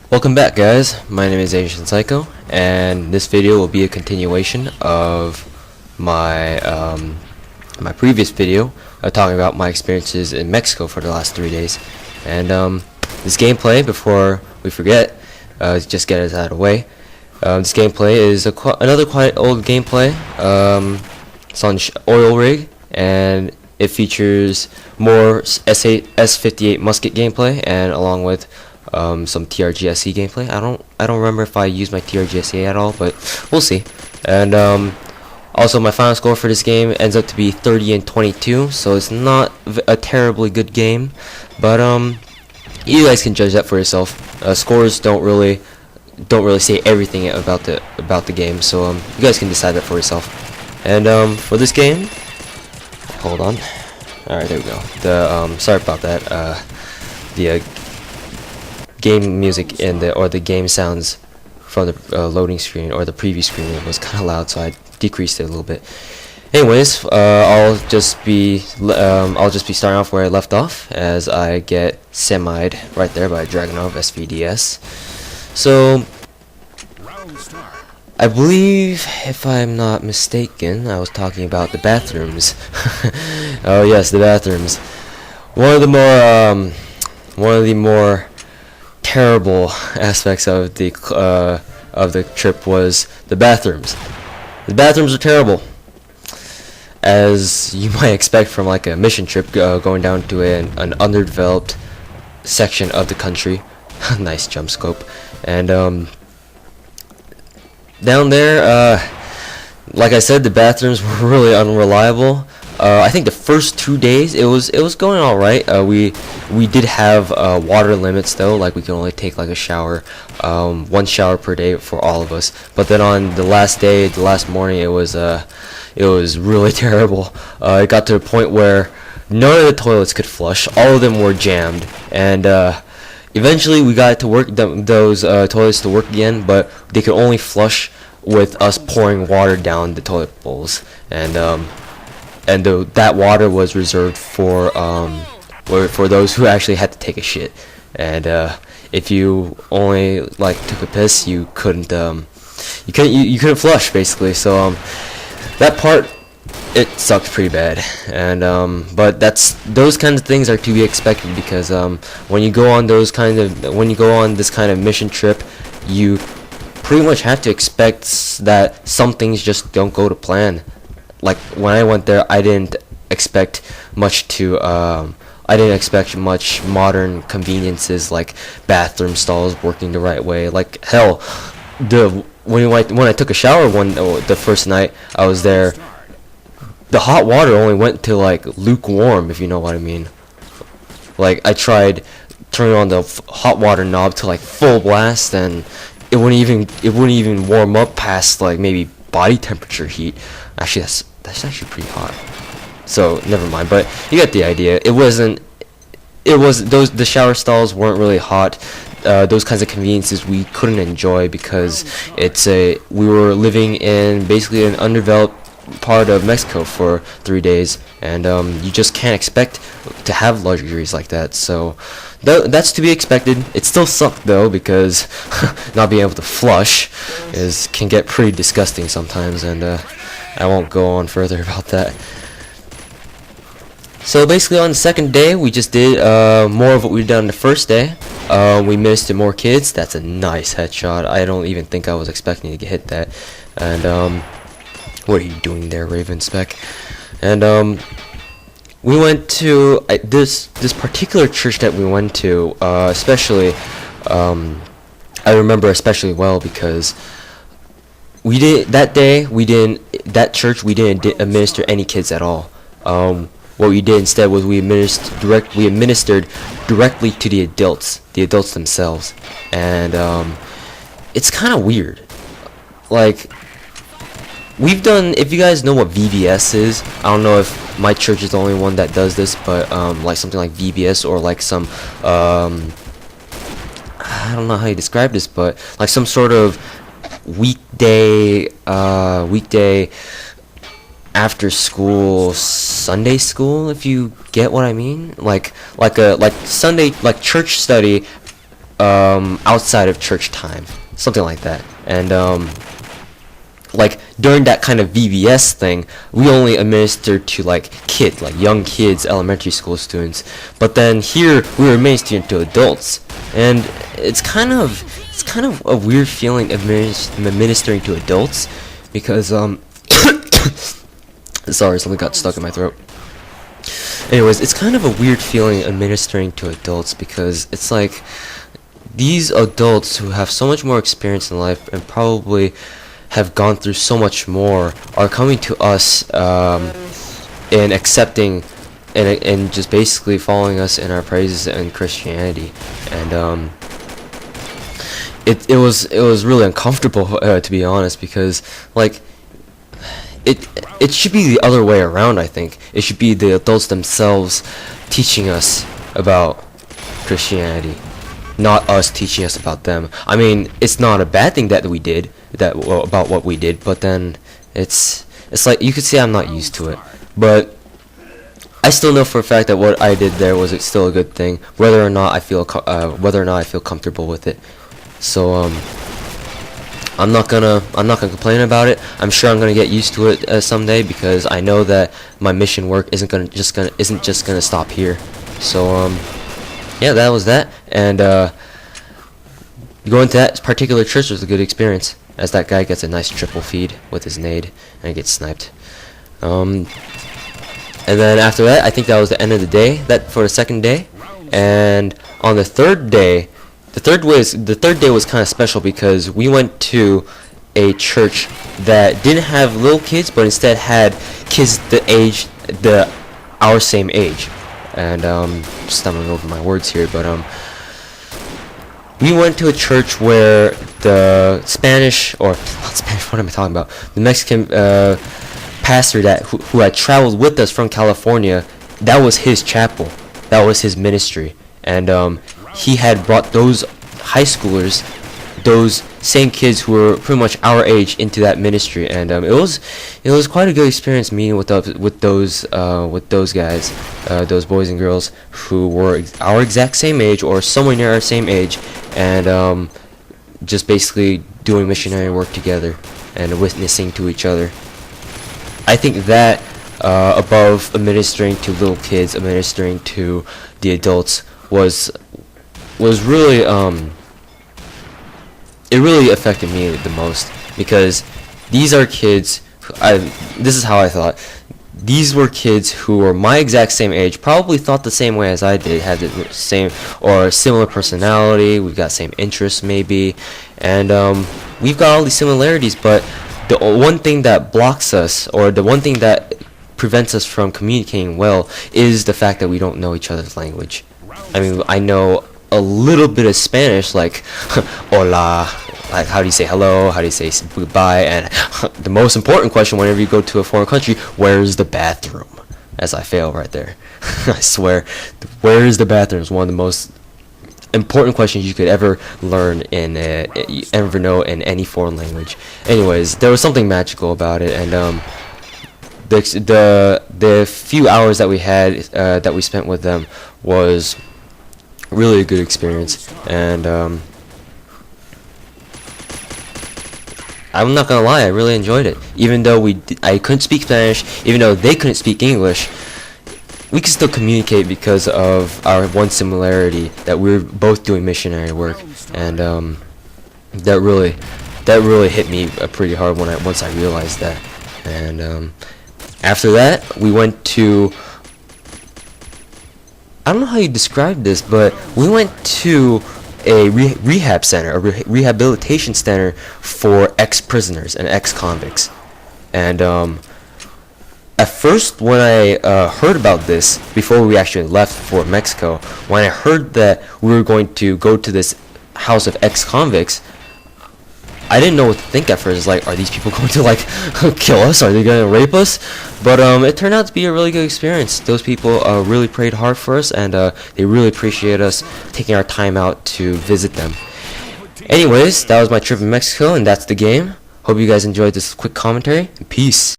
Welcome back, guys. My name is Asian Psycho, and this video will be a continuation of my my previous video talking about my experiences in Mexico for the last 3 days. And this gameplay, before we forget, just get us out of the way. This gameplay is another quite old gameplay. It's on oil rig, and it features more S58 Musket gameplay, and along with some TRG SE gameplay. I don't remember if I used my TRG SE at all, but we'll see. And also my final score for this game ends up to be 30-22, so it's not a terribly good game, but you guys can judge that for yourself. Scores don't really say everything about the game, so you guys can decide that for yourself. And for this game, hold on. All right, there we go. Sorry about that. The game music in the game sounds from the loading screen or the preview screen was kind of loud, so I decreased it a little bit. Anyways, I'll just be starting off where I left off, as I get semi'd right there by Dragunov SVDS. So I believe, if I'm not mistaken, I was talking about the bathrooms. Oh yes, the bathrooms. One of the more terrible aspects of the trip was the bathrooms. The bathrooms are terrible, as you might expect from like a mission trip going down to an underdeveloped section of the country. Nice jump scope. And down there, like I said, the bathrooms were really unreliable. I think the first 2 days it was going all right. We did have water limits though, like we could only take like a shower, 1 shower per day for all of us. But then on the last day, the last morning, it was really terrible. It got to the point where none of the toilets could flush. All of them were jammed, and eventually we got to work those toilets to work again, but they could only flush with us pouring water down the toilet bowls. And that water was reserved for those who actually had to take a shit. And if you only like took a piss, you couldn't flush basically. So that part, it sucked pretty bad. And but those kinds of things are to be expected, because when you go on this kind of mission trip, you pretty much have to expect that some things just don't go to plan. Like when I went there, I didn't expect much modern conveniences like bathroom stalls working the right way. Like hell, when I took a shower the first night I was there, the hot water only went to like lukewarm, if you know what I mean. Like I tried turning on the hot water knob to like full blast, and it wouldn't even warm up past like maybe body temperature heat. Actually, that's actually pretty hot. So never mind. But you get the idea. The shower stalls weren't really hot. Those kinds of conveniences we couldn't enjoy, because we were living in basically an undeveloped part of Mexico for 3 days, and you just can't expect to have luxuries like that. So that's to be expected. It still sucked though, because not being able to flush can get pretty disgusting sometimes, and I won't go on further about that. So basically on the second day, we just did more of what we'd done the first day. We ministered more kids. That's a nice headshot. I don't even think I was expecting to hit that. And what are you doing there, Raven Spec? And we went to this particular church that we went to, especially I remember especially well, because that church we didn't administer any kids at all. What we did instead was we administered directly to the adults themselves. And it's kind of weird. Like, if you guys know what VBS is, I don't know if my church is the only one that does this, but like something like VBS, or like some I don't know how you describe this, but like some sort of weekday after school Sunday school, if you get what I mean. Like Sunday, like church study outside of church time, something like that. And like during that kind of VBS thing, we only administered to like young kids, elementary school students. But then here we were administering to adults, and it's kind of a weird feeling administering to adults, because sorry, something got stuck in my throat. Anyways, it's kind of a weird feeling administering to adults, because it's like these adults who have so much more experience in life and probably have gone through so much more are coming to us and accepting and just basically following us in our praises and Christianity. And it was really uncomfortable, to be honest, because like it should be the other way around. I think it should be the adults themselves teaching us about Christianity, not us teaching us about them. I mean, it's not a bad thing that we did about what we did, but then it's like you could say I'm not used to it, but I still know for a fact that what I did there was still a good thing, whether or not I feel comfortable with it. So I'm not gonna complain about it. I'm sure I'm gonna get used to it someday, because I know that my mission work isn't just gonna stop here. So yeah, that was that. And going to that particular church was a good experience, as that guy gets a nice triple feed with his nade and gets sniped. And then after that, I think that was the end of the day. That for the second day. And on the third day, the third day was kind of special, because we went to a church that didn't have little kids, but instead had kids our same age. And stumbling over my words here, but we went to a church where the what am I talking about? The Mexican pastor who had traveled with us from California, that was his chapel, that was his ministry, and he had brought those high schoolers, those same kids who were pretty much our age, into that ministry. And it was quite a good experience meeting with those guys, those boys and girls who were our exact same age or somewhere near our same age, and just basically doing missionary work together and witnessing to each other. I think that above administering to little kids, administering to the adults was really it really affected me the most, because these are kids. This is how I thought. These were kids who were my exact same age, probably thought the same way as I did, had the same or similar personality. We've got same interests maybe, and we've got all these similarities. But the one thing that blocks us, or the one thing that prevents us from communicating well, is the fact that we don't know each other's language. I mean, I know a little bit of Spanish, like hola, like how do you say hello, how do you say goodbye, and the most important question whenever you go to a foreign country, where's the bathroom? As I fail right there. I swear, where is the bathroom is one of the most important questions you could ever learn ever know in any foreign language. Anyways, there was something magical about it, and the few hours that we had that we spent with them was really a good experience. And I'm not gonna lie, I really enjoyed it. Even though I couldn't speak Spanish, even though they couldn't speak English, we could still communicate because of our one similarity, that we were both doing missionary work. And that really hit me pretty hard once I realized that. And after that, we went to, I don't know how you describe this, but we went to a rehab center, a rehabilitation center for ex-prisoners and ex-convicts. And at first, when I heard about this, before we actually left for Mexico, when I heard that we were going to go to this house of ex-convicts, I didn't know what to think at first. It's like, are these people going to like kill us? Are they going to rape us? But it turned out to be a really good experience. Those people really prayed hard for us, and they really appreciate us taking our time out to visit them. Anyways, that was my trip in Mexico, and that's the game. Hope you guys enjoyed this quick commentary. Peace.